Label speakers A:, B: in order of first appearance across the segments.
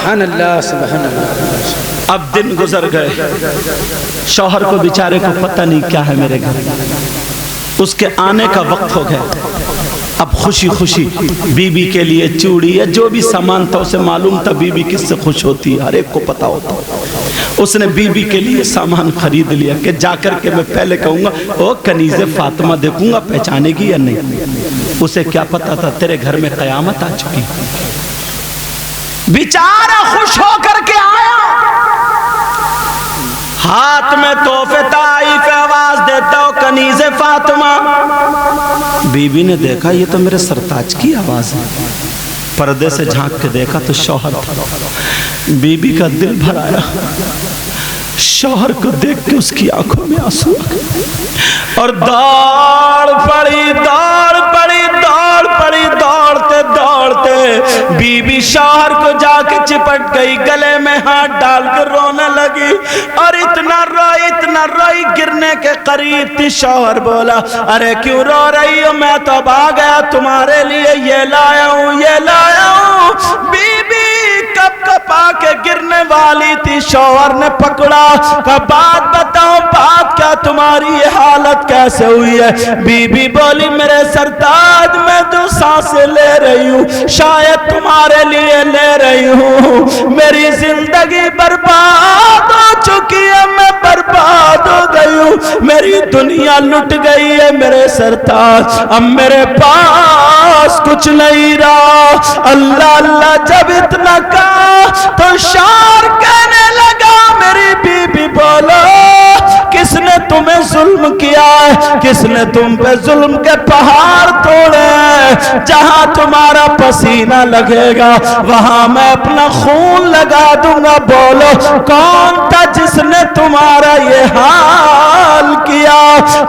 A: سبحان اللہ سبحان اللہ۔
B: اب دن گزر گئے، شوہر کو بیچارے کو پتہ نہیں کیا ہے میرے گھر، اس کے آنے کا وقت ہو گیا۔ اب خوشی خوشی بی بی کے لیے چوڑی یا جو بھی سامان تھا اسے معلوم تھا بی بی کس سے خوش ہوتی ہے، ہر ایک کو پتا ہوتا۔ اس نے بی بی کے لیے سامان خرید لیا کہ جا کر کے میں پہلے کہوں گا او کنیز فاطمہ دیکھوں گا پہچانے گی یا نہیں۔ اسے کیا پتا تھا تیرے گھر میں قیامت آ چکی۔ بیچارہ خوش ہو کر کے آیا، ہاتھ میں تحفے طائف آواز دیتا ہو کنیز فاطمہ۔ بی بی نے دیکھا یہ تو میرے سرتاج کی آواز ہے، پردے سے جھانک کے دیکھا تو شوہر تھا۔ بی بی کا دل بھر آیا، شوہر کو دیکھ کے اس کی آنکھوں میں آنسو اور دوڑ پڑی دوڑتے دوڑتے بی بی شوہر کو جا کے چپٹ گئی، گلے میں ہاتھ ڈال کر رونے لگی اور اتنا روئی گرنے کے قریب تھی۔ شوہر بولا ارے کیوں رو رہی ہو، میں تو اب آ گیا تمہارے لیے، یہ لایا ہوں۔ بی بی کب کپا کے گرنے والی تھی، شوہر نے پکڑا کہ بات بتاؤ، بات کیا تمہاری یہ حالت کیسے ہوئی ہے؟ بی بی بولی میرے سرتاج میں تو سانسیں لے رہی ہوں، شاید تمہارے لیے لے رہی ہوں، میری زندگی برباد ہو چکی ہے، میں برباد ہو گئی ہوں، میری دنیا لٹ گئی ہے میرے سرتاج، اب میرے پاس کچھ نہیں رہا۔ اللہ اللہ جب اتنا کہا تو شعر کہنے لگا میری بی بی بولو کس نے تمہیں ظلم کیا ہے، کس نے تم پہ ظلم کے پہاڑ توڑے ہیں؟ جہاں تمہارا پسینہ لگے گا وہاں میں اپنا خون لگا دوں گا، بولو کون تھا جس نے تمہارا یہ حال کیا؟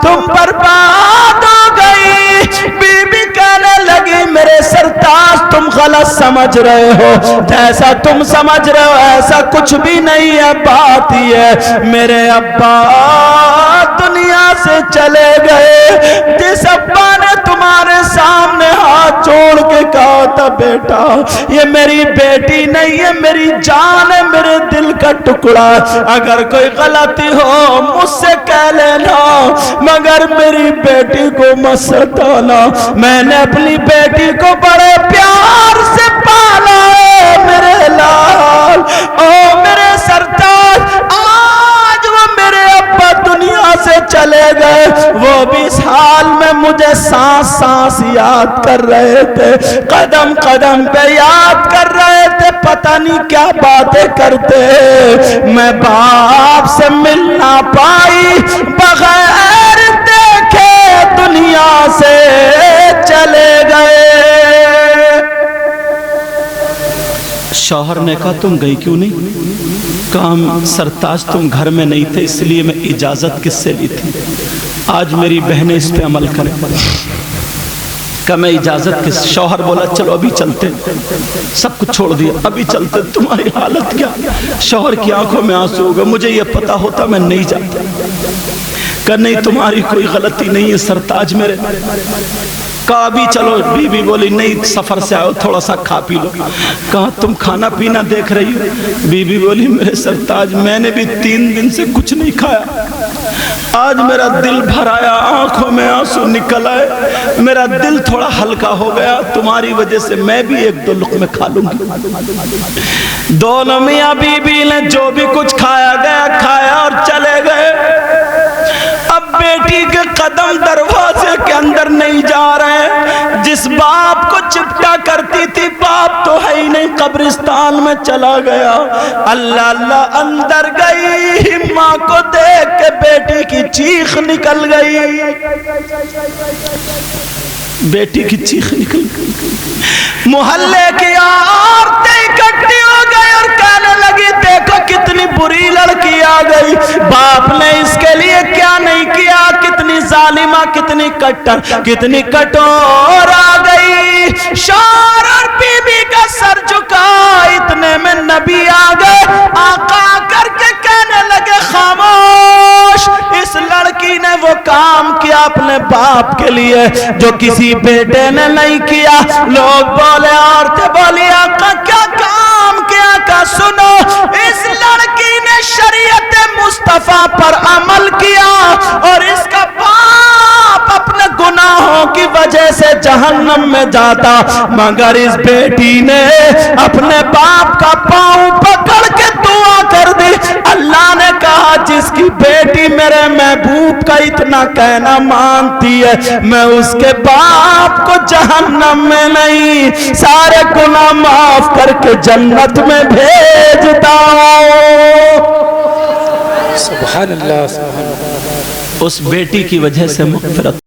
B: تم برباد ہو گئی۔ بی بی کہنے لگی میرے سرتاج تم غلط سمجھ رہے ہو، جیسا تم سمجھ رہے ہو ایسا کچھ بھی نہیں ہے، بات یہ ہے میرے ابا دنیا سے چلے گئے، جس ابا نے تمہارے سامنے ہاتھ جوڑ کے کہا تھا بیٹا یہ میری بیٹی نہیں ہے، میری جان ہے، میرے دل کا ٹکڑا، اگر کوئی غلطی ہو مجھ سے کہہ لینا مگر میری بیٹی کو مت ستانا، میں نے اپنی بیٹی کو بڑے پیار سے پالا ہے میرے لال۔ او میرے سرتاج آج وہ میرے ابا دنیا سے چلے گئے، وہ بھی اس حال میں مجھے سانس سانس یاد کر رہے تھے، قدم قدم پہ یاد کر رہے تھے، پتہ نہیں کیا باتیں کرتے، میں باپ سے مل نہ پائی، بغیر دیکھے دنیا سے چلے گئے۔ شوہر نے کہا تم گئی کیوں نہیں؟ کہا سرتاج تم گھر میں نہیں تھے اس لیے میں اجازت کس سے لی تھی، آج میری بہنیں اس پہ عمل کریں۔ کہ میں اجازت کس؟ شوہر بولا چلو ابھی چلتے، سب کچھ چھوڑ دیا ابھی چلتے، تمہاری حالت کیا؟ شوہر کی آنکھوں میں آنسو ہو گئے، مجھے یہ پتا ہوتا میں نہیں جاتا۔ کہ نہیں تمہاری کوئی غلطی نہیں ہے سرتاج میرے۔ کہا ابھی چلو، بی بی بولی نہیں سفر سے آؤ تھوڑا سا کھا پی لو۔ کہا تم کھانا پینا دیکھ رہی ہو؟ بی بی بولی میرے سرتاج میں نے بھی 3 دن سے کچھ نہیں کھایا، آج میرا دل بھر آیا، آنکھوں میں آنسو نکل آئے، میرا دل تھوڑا ہلکا ہو گیا، تمہاری وجہ سے میں بھی 1-2 لقمے کھا لوں گی۔ دونوں میاں بی بی نے جو بھی کچھ کھایا گیا کھایا اور چلے گئے۔ اب بیٹی کے قدم دروازے کے اندر نہیں جا رہے، جس باپ کو چپٹا کرتی تھی باپ تو ہے ہی نہیں، قبرستان میں چلا گیا۔ اللہ اللہ اندر گئی، ماں کو دیکھ کے بیٹی کی چیخ نکل گئی، بیٹی کی چیخ نکل گئی، محلے کی عورتیں اکٹھی ہو گئی اور کہنے لگی دیکھو کتنی بری لڑکی آ گئی، باپ نے اس کے لیے کیا نہیں کیا، کتنی ظالمہ، کتنی کٹر، کتنی کٹور آ گئی۔ شوہر اور بی بی کا سر جھکا، اتنے میں نبی آ گئے، آقا کر کے کہنے لگے خاموش، اس لڑکی نے وہ کام کیا اپنے باپ کے لیے جو کسی بیٹے نے نہیں کیا۔ لوگ بولے، عورتیں بولی آقا کیا کام کیا؟ کہا اللہ پر عمل کیا اور اس کا باپ اپنے گناہوں کی وجہ سے جہنم میں جاتا، مگر اس بیٹی نے اپنے باپ کا پاؤں پکڑ کے دعا کر دی۔ اللہ نے کہا جس کی بیٹی میرے محبوب کا اتنا کہنا مانتی ہے، میں اس کے باپ کو جہنم میں نہیں، سارے گناہ معاف کر کے جنت میں بھیجتا ہوں۔
A: سبحان اللہ، سبحان اللہ۔
B: اس بیٹی کی وجہ سے مغفرت